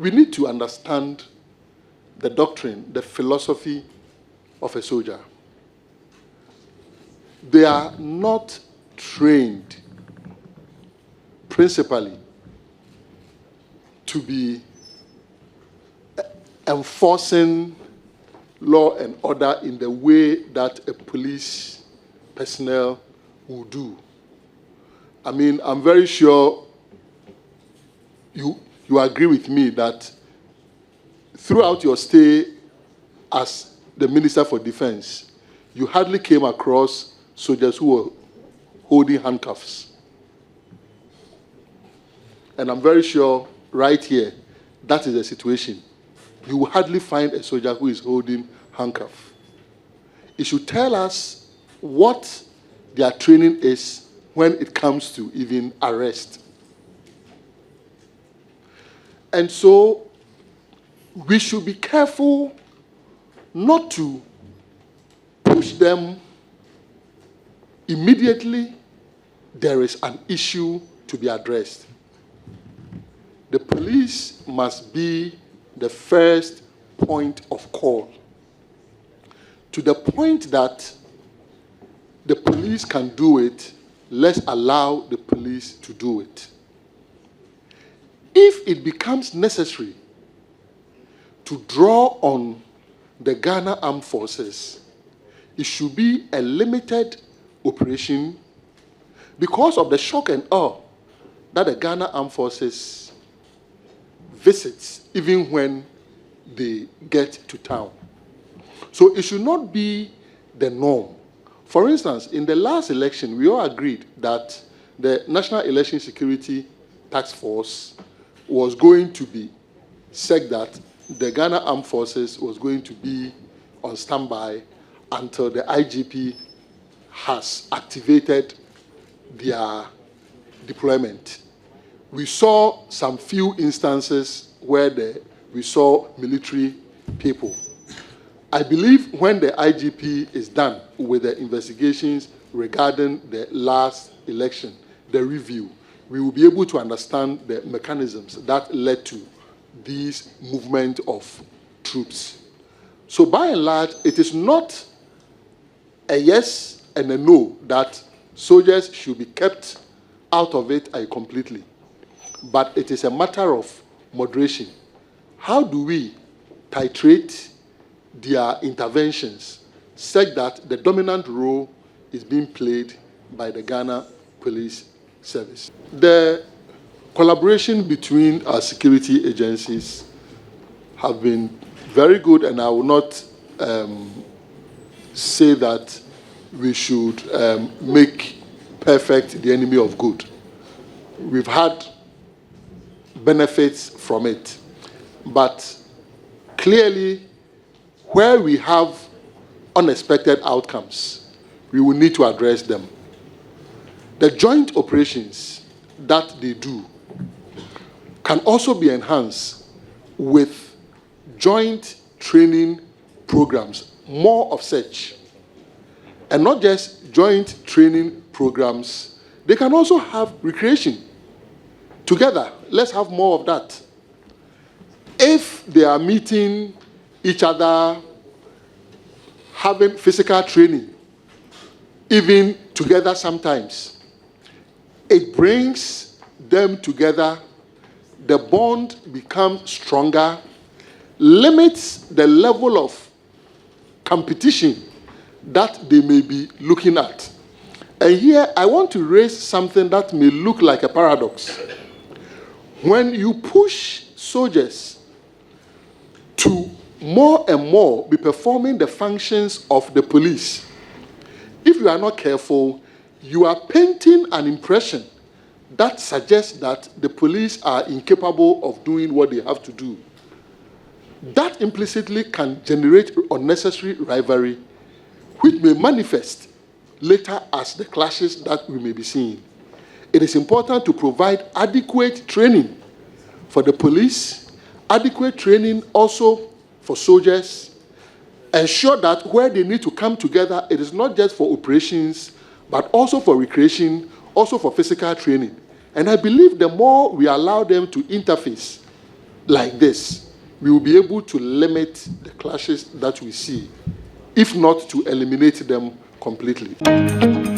we need to understand the doctrine, the philosophy of a soldier. They are not trained principally to be enforcing law and order in the way that a police personnel will do. I mean, I'm very sure you agree with me that throughout your stay as the Minister for Defense, you hardly came across soldiers who were holding handcuffs. And I'm very sure right here, that is the situation. You will hardly find a soldier who is holding handcuff. It should tell us what their training is when it comes to even arrest. And so we should be careful not to push them immediately there is an issue to be addressed. The police must be the first point of call, to the point that the police can do it. Let's allow the police to do it. If it becomes necessary to draw on the Ghana Armed Forces, it should be a limited operation because of the shock and awe that the Ghana Armed Forces visits even when they get to town. So it should not be the norm. For instance, in the last election, we all agreed that the National Election Security Task Force was going to be said that the Ghana Armed Forces was going to be on standby until the IGP has activated their deployment. We saw some few instances where we saw military people. I believe when the IGP is done with the investigations regarding the last election, the review, we will be able to understand the mechanisms that led to this movement of troops. So by and large, it is not a yes and a no that soldiers should be kept out of it completely. But it is a matter of moderation. How do we titrate their interventions such that the dominant role is being played by the Ghana Police Service? The collaboration between our security agencies have been very good, and I will not say that we should make perfect the enemy of good. We've had benefits from it, but clearly where we have unexpected outcomes, we will need to address them. The joint operations that they do can also be enhanced with joint training programs, more of such. And not just joint training programs, they can also have recreation together. Let's have more of that. If they are meeting each other, having physical training, even together sometimes, it brings them together, the bond becomes stronger, limits the level of competition that they may be looking at. And here I want to raise something that may look like a paradox. When you push soldiers to more and more be performing the functions of the police, if you are not careful, you are painting an impression that suggests that the police are incapable of doing what they have to do. That implicitly can generate unnecessary rivalry, which may manifest later as the clashes that we may be seeing. It is important to provide adequate training for the police, adequate training also for soldiers, ensure that where they need to come together, it is not just for operations, but also for recreation, also for physical training. And I believe the more we allow them to interface like this, we will be able to limit the clashes that we see, if not to eliminate them completely.